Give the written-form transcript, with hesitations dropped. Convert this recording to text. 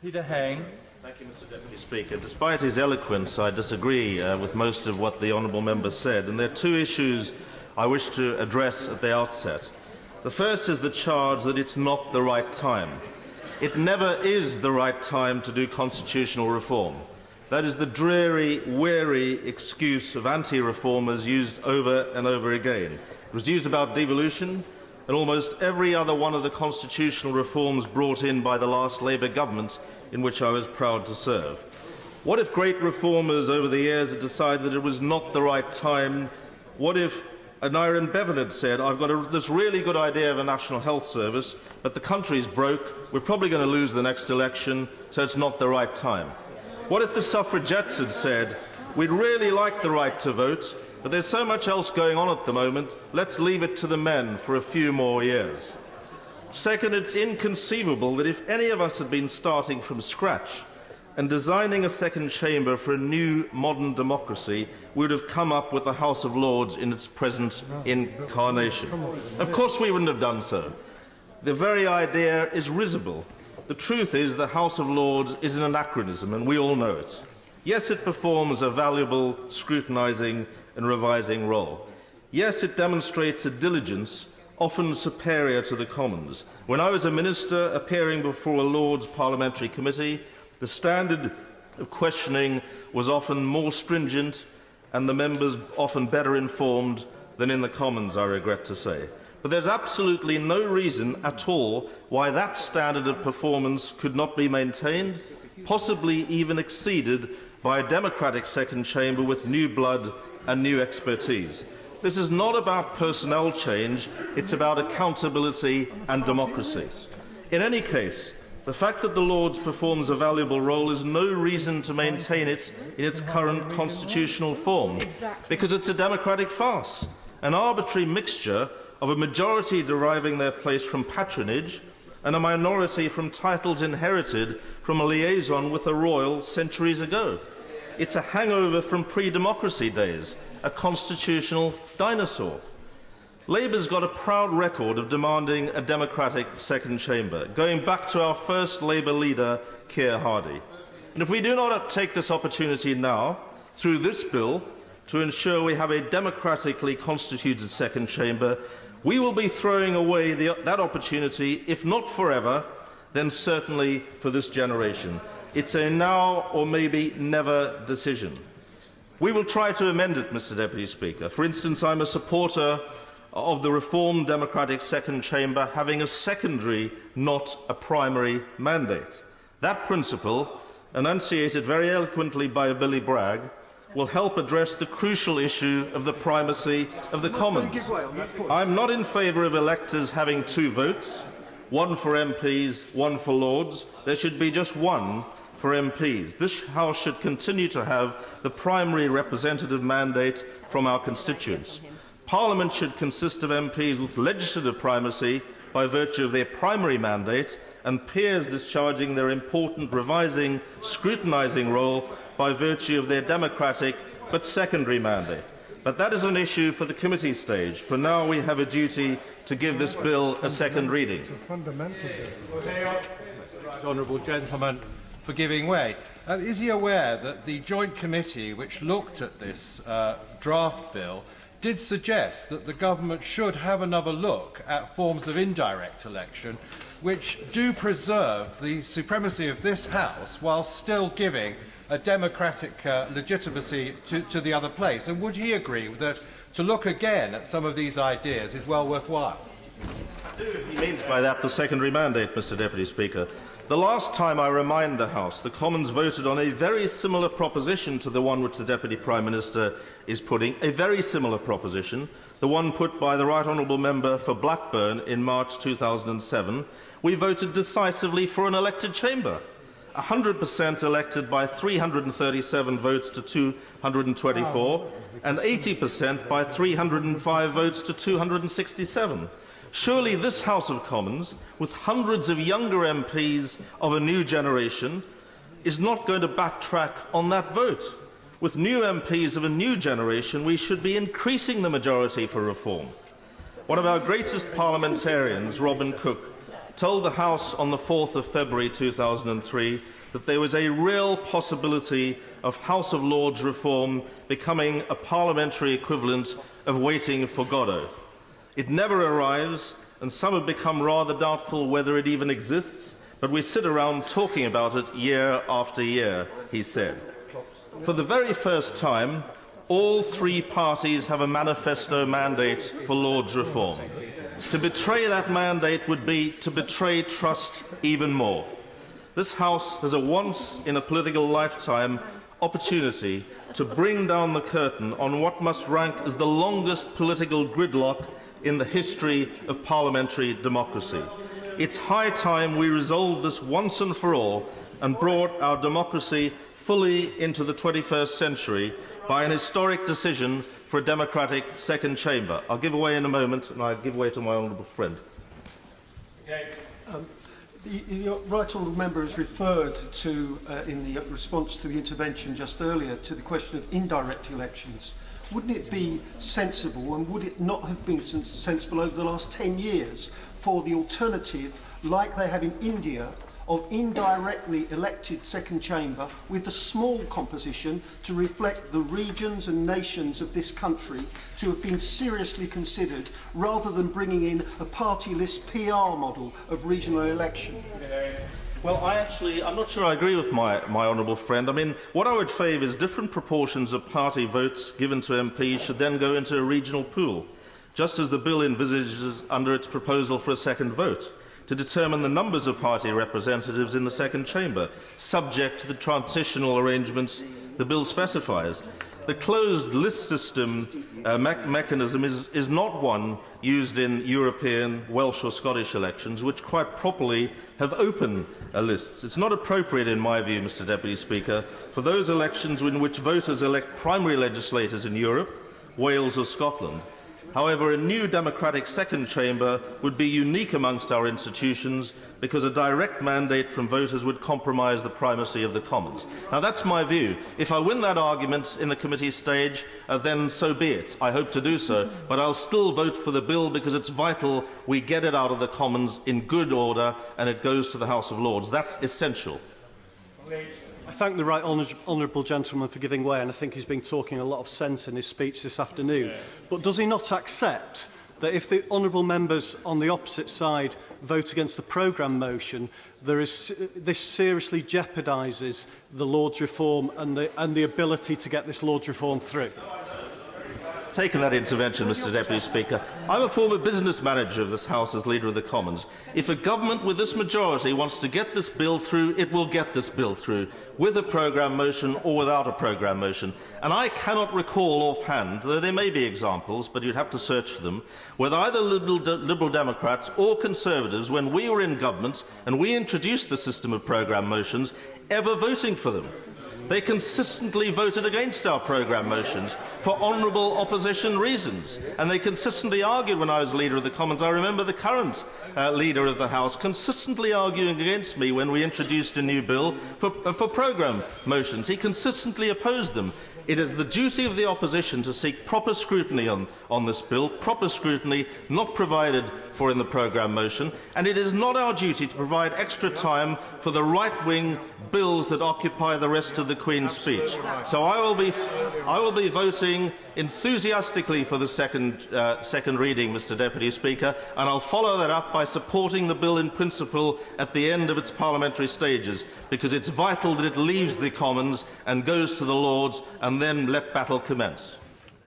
Peter Hang. Thank you, Mr. Deputy Speaker. Despite his eloquence, I disagree with most of what the honourable member said, and there are two issues I wish to address at the outset. The first is the charge that it's not the right time. It never is the right time to do constitutional reform. That is the dreary, weary excuse of anti-reformers used over and over again. It was used about devolution and almost every other one of the constitutional reforms brought in by the last Labour government in which I was proud to serve. What if great reformers over the years had decided that it was not the right time? What if Aneurin Bevan had said, I've got this really good idea of a national health service, but the country's broke, we're probably going to lose the next election, so it's not the right time? What if the suffragettes had said, we'd really like the right to vote, but there's so much else going on at the moment, let's leave it to the men for a few more years? Second, it's inconceivable that if any of us had been starting from scratch and designing a second chamber for a new modern democracy, we would have come up with the House of Lords in its present incarnation. Of course we wouldn't have done so. The very idea is risible. The truth is the House of Lords is an anachronism, and we all know it. Yes, it performs a valuable scrutinising and revising role. Yes, it demonstrates a diligence often superior to the Commons. When I was a minister appearing before a Lords parliamentary committee, the standard of questioning was often more stringent and the members often better informed than in the Commons, I regret to say. But there's absolutely no reason at all why that standard of performance could not be maintained, possibly even exceeded by a democratic second chamber with new blood and new expertise. This is not about personnel change, it's about accountability and democracy. In any case, the fact that the Lords performs a valuable role is no reason to maintain it in its current constitutional form, because it's a democratic farce, an arbitrary mixture of a majority deriving their place from patronage and a minority from titles inherited from a liaison with the royal centuries ago. It's a hangover from pre-democracy days, a constitutional dinosaur. Labour's got a proud record of demanding a democratic second chamber, going back to our first Labour leader, Keir Hardie. And if we do not take this opportunity now, through this bill, to ensure we have a democratically constituted second chamber, we will be throwing away that opportunity, if not forever, then certainly for this generation. It's a now or maybe never decision. We will try to amend it, Mr. Deputy Speaker. For instance, I'm a supporter of the reformed democratic second chamber having a secondary, not a primary mandate. That principle, enunciated very eloquently by Billy Bragg, will help address the crucial issue of the primacy of the Commons. I'm not in favour of electors having two votes, one for MPs, one for Lords. There should be just one for MPs. This House should continue to have the primary representative mandate from our constituents. Parliament should consist of MPs with legislative primacy by virtue of their primary mandate and peers discharging their important revising, scrutinising role by virtue of their democratic but secondary mandate. But that is an issue for the committee stage. For now, we have a duty to give this bill a second reading. It's a fundamental difference. Right, honourable gentleman, for giving way. Is he aware that the joint committee which looked at this draft bill did suggest that the government should have another look at forms of indirect election which do preserve the supremacy of this House while still giving a democratic legitimacy to the other place? And would he agree that to look again at some of these ideas is well worthwhile? I do, if he means by that the secondary mandate, Mr. Deputy Speaker. The last time, I remind the House, the Commons voted on a very similar proposition to the one which the Deputy Prime Minister is putting, a very similar proposition, the one put by the Right Honourable Member for Blackburn in March 2007. We voted decisively for an elected chamber, 100% elected by 337 votes to 224, and 80% by 305 votes to 267. Surely this House of Commons, with hundreds of younger MPs of a new generation, is not going to backtrack on that vote. With new MPs of a new generation, we should be increasing the majority for reform. One of our greatest parliamentarians, Robin Cook, told the House on the 4th of February 2003 that there was a real possibility of House of Lords reform becoming a parliamentary equivalent of waiting for Godot. It never arrives, and some have become rather doubtful whether it even exists, but we sit around talking about it year after year, he said. For the very first time, all three parties have a manifesto mandate for Lords reform. To betray that mandate would be to betray trust even more. This House has a once-in-a-political-lifetime opportunity to bring down the curtain on what must rank as the longest political gridlock in the history of parliamentary democracy. It's high time we resolved this once and for all and brought our democracy fully into the 21st century by an historic decision for a democratic second chamber. I'll give away in a moment, and I'll give way to my honourable friend. The right honourable member has referred to, in the response to the intervention just earlier, to the question of indirect elections. Wouldn't it be sensible, and would it not have been sensible over the last 10 years, for the alternative, like they have in India, of indirectly elected second chamber with a small composition to reflect the regions and nations of this country to have been seriously considered, rather than bringing in a party-list PR model of regional election? Well, I'm not sure I agree with my honourable friend. I mean, what I would favour is different proportions of party votes given to MPs should then go into a regional pool, just as the bill envisages under its proposal for a second vote, to determine the numbers of party representatives in the second chamber, subject to the transitional arrangements the bill specifies. The closed list system mechanism is not one used in European, Welsh or Scottish elections, which quite properly have open lists. It's not appropriate, in my view, Mr. Deputy Speaker, for those elections in which voters elect primary legislators in Europe, Wales or Scotland. However, a new democratic second chamber would be unique amongst our institutions because a direct mandate from voters would compromise the primacy of the Commons. Now, that's my view. If I win that argument in the committee stage, then so be it. I hope to do so. But I'll still vote for the bill because it's vital we get it out of the Commons in good order and it goes to the House of Lords. That's essential. I thank the right honourable gentleman for giving way, and I think he's been talking a lot of sense in his speech this afternoon. But does he not accept that if the honourable members on the opposite side vote against the programme motion, this seriously jeopardises the Lords reform and the ability to get this Lords reform through? Taken that intervention, Mr. Deputy Speaker. I'm a former business manager of this House as Leader of the Commons. If a government with this majority wants to get this bill through, it will get this bill through, with a programme motion or without a programme motion. And I cannot recall offhand, though there may be examples, but you'd have to search for them, whether either Liberal Democrats or Conservatives, when we were in government and we introduced the system of programme motions, ever voting for them. They consistently voted against our programme motions for honourable opposition reasons. And they consistently argued when I was Leader of the Commons. I remember the current Leader of the House consistently arguing against me when we introduced a new bill for programme motions. He consistently opposed them. It is the duty of the opposition to seek proper scrutiny on this bill, proper scrutiny not provided for in the programme motion, and it is not our duty to provide extra time for the right-wing bills that occupy the rest of the Queen's speech. So I will be voting enthusiastically for the second reading, Mr. Deputy Speaker, and I'll follow that up by supporting the bill in principle at the end of its parliamentary stages, because it's vital that it leaves the Commons and goes to the Lords, and then let battle commence.